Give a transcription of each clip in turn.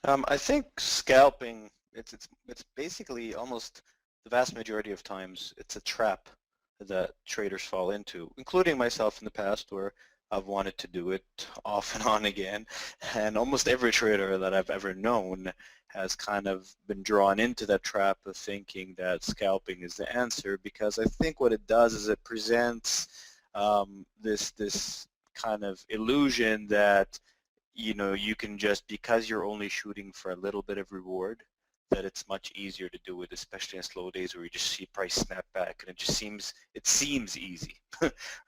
I think scalping, it's basically almost the vast majority of times it's a trap that traders fall into, including myself in the past where I've wanted to do it off and on again. And almost every trader that I've ever known has kind of been drawn into that trap of thinking that scalping is the answer, because I think what it does is it presents this kind of illusion that you can just, because you're only shooting for a little bit of reward, that it's much easier to do it, especially in slow days where you just see price snap back and it seems easy,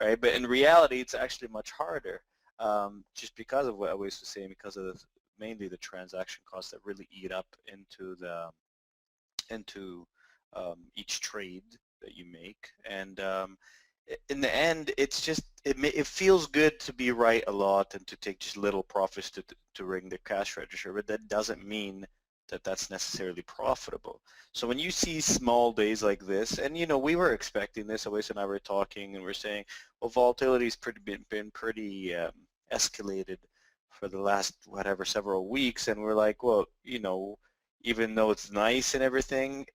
right? But in reality, it's actually much harder, just because of what I was saying, because of mainly the transaction costs that really eat up into each trade that you make. And in the end, it's just it feels good to be right a lot and to take just little profits to ring the cash register, but that doesn't mean that that's necessarily profitable. So when you see small days like this, and we were expecting this, Awais and I were talking, and we're saying, well, volatility's been pretty escalated for the last whatever several weeks, and we're like, well, even though it's nice and everything,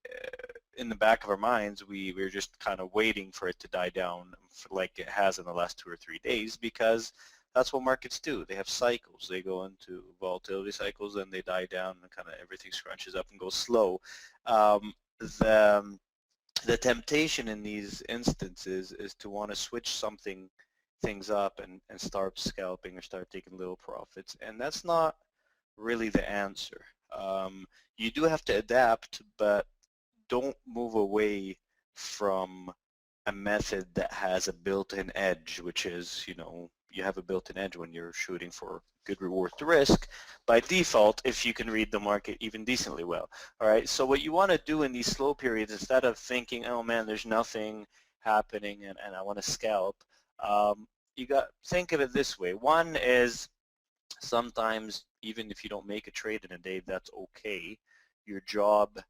in the back of our minds, we're just kind of waiting for it to die down like it has in the last 2 or 3 days, because that's what markets do. They have cycles. They go into volatility cycles, and they die down, and kind of everything scrunches up and goes slow. The the temptation in these instances is to want to switch things up and start scalping or start taking little profits, and that's not really the answer. You do have to adapt, but don't move away from a method that has a built-in edge, which is, you have a built-in edge when you're shooting for good reward to risk by default if you can read the market even decently well. All right, so what you want to do in these slow periods, instead of thinking, oh man, there's nothing happening and I want to scalp, think of it this way. One is, sometimes even if you don't make a trade in a day, that's okay. Your job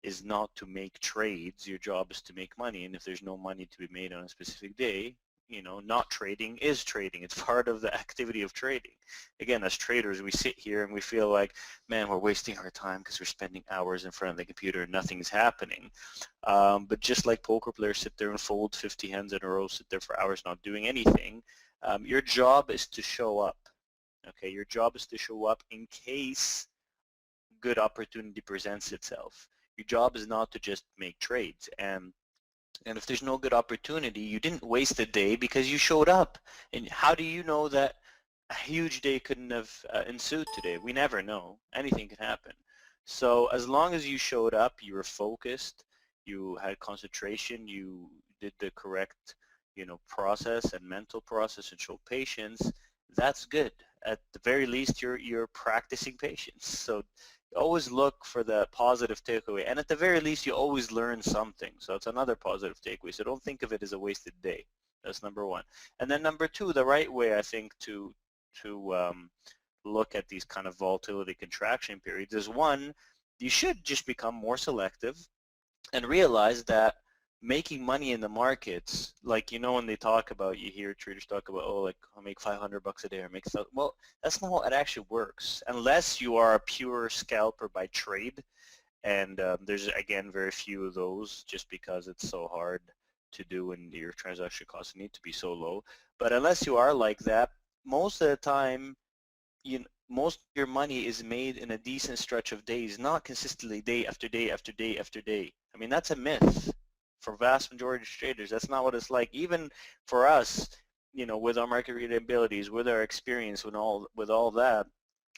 is not to make trades. Your job is to make money, and if there's no money to be made on a specific day, not trading is trading. It's part of the activity of trading. Again, as traders, we sit here and we feel like, man, we're wasting our time because we're spending hours in front of the computer and nothing's happening. But just like poker players sit there and fold 50 hands in a row, sit there for hours not doing anything, your job is to show up. Okay, your job is to show up in case good opportunity presents itself. Your job is not to just make trades. And if there's no good opportunity, you didn't waste a day because you showed up. And how do you know that a huge day couldn't have ensued today? We never know. Anything can happen. So as long as you showed up, you were focused, you had concentration, you did the correct process and mental process and showed patience, that's good. At the very least, you're practicing patience. So always look for the positive takeaway, and at the very least you always learn something, so it's another positive takeaway. So don't think of it as a wasted day. That's number one. And then number two, the right way I think to look at these kind of volatility contraction periods is, one, you should just become more selective and realize that making money in the markets, like, when they talk about, you hear traders talk about, oh, like, I'll make 500 bucks a day or make stuff. Well, that's not how it actually works, unless you are a pure scalper by trade. And there's, again, very few of those, just because it's so hard to do and your transaction costs need to be so low. But unless you are like that, most of the time, most of your money is made in a decent stretch of days, not consistently day after day after day after day. I mean, that's a myth for vast majority of traders. That's not what it's like. Even for us, with our market reading abilities, with our experience, with all that,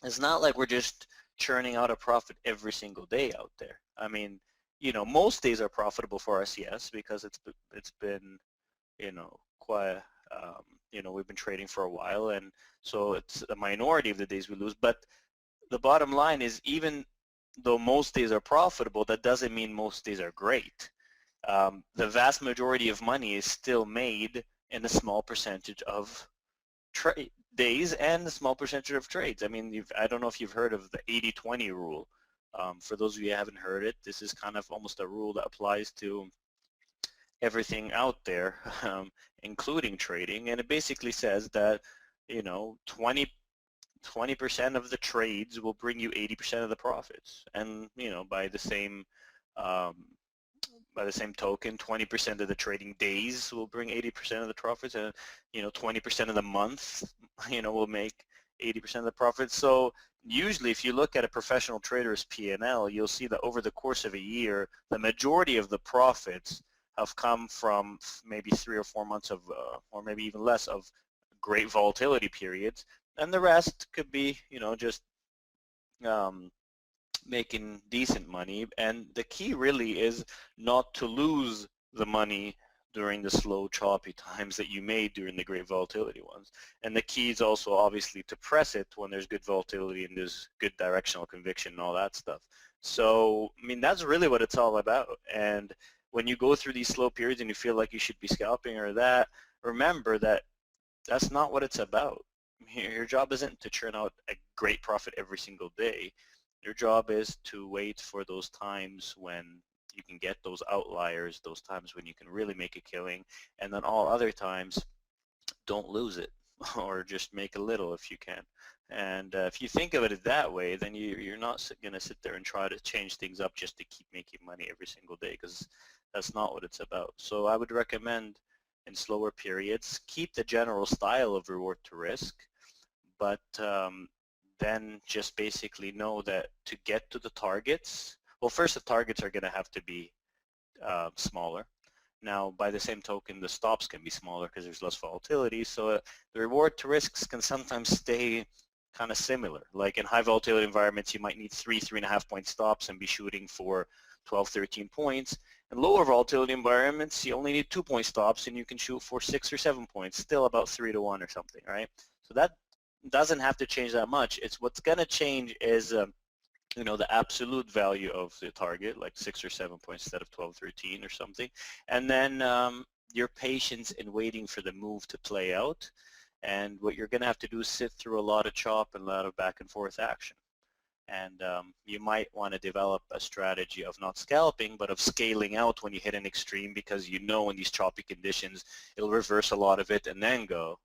it's not like we're just churning out a profit every single day out there. I mean, most days are profitable for us, yes, because it's been, quite, we've been trading for a while, and so it's a minority of the days we lose. But the bottom line is, even though most days are profitable, that doesn't mean most days are great. The vast majority of money is still made in a small percentage of days and a small percentage of trades. I mean, I don't know if you've heard of the 80-20 rule. For those of you who haven't heard it, this is kind of almost a rule that applies to everything out there, including trading, and it basically says that 20 20% of the trades will bring you 80% of the profits. And, um, by the same token, 20% of the trading days will bring 80% of the profits, and 20% of the month, will make 80% of the profits. So usually, if you look at a professional trader's P&L, you'll see that over the course of a year, the majority of the profits have come from maybe 3 or 4 months of, or maybe even less, of great volatility periods, and the rest could be, just making decent money. And the key really is not to lose the money during the slow, choppy times that you made during the great volatility ones. And the key is also obviously to press it when there's good volatility and there's good directional conviction and all that stuff. So, I mean, that's really what it's all about. And when you go through these slow periods and you feel like you should be scalping or that, remember that that's not what it's about. Your job isn't to churn out a great profit every single day. Your job is to wait for those times when you can get those outliers, those times when you can really make a killing, and then all other times, don't lose it, or just make a little if you can. And if you think of it that way, then you're not going to sit there and try to change things up just to keep making money every single day, because that's not what it's about. So I would recommend in slower periods, keep the general style of reward to risk, but then just basically know that to get to the targets, well, first the targets are going to have to be smaller. Now, by the same token, the stops can be smaller because there's less volatility, so the reward to risks can sometimes stay kind of similar. Like in high volatility environments, you might need 3.5 point stops and be shooting for 12, 13 points. In lower volatility environments, you only need 2 point stops and you can shoot for 6 or 7 points, still about 3 to 1 or something, right? So that doesn't have to change that much. It's what's going to change is the absolute value of the target, like 6 or 7 points instead of 12, 13 or something, and then your patience in waiting for the move to play out. And what you're going to have to do is sit through a lot of chop and a lot of back and forth action. And you might want to develop a strategy of not scalping, but of scaling out when you hit an extreme, because in these choppy conditions, it'll reverse a lot of it and then go,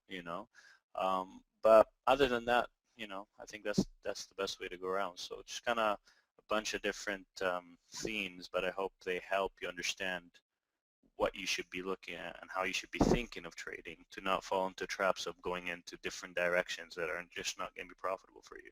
but other than that, I think that's the best way to go around. So just kind of a bunch of different themes, but I hope they help you understand what you should be looking at and how you should be thinking of trading, to not fall into traps of going into different directions that are just not going to be profitable for you.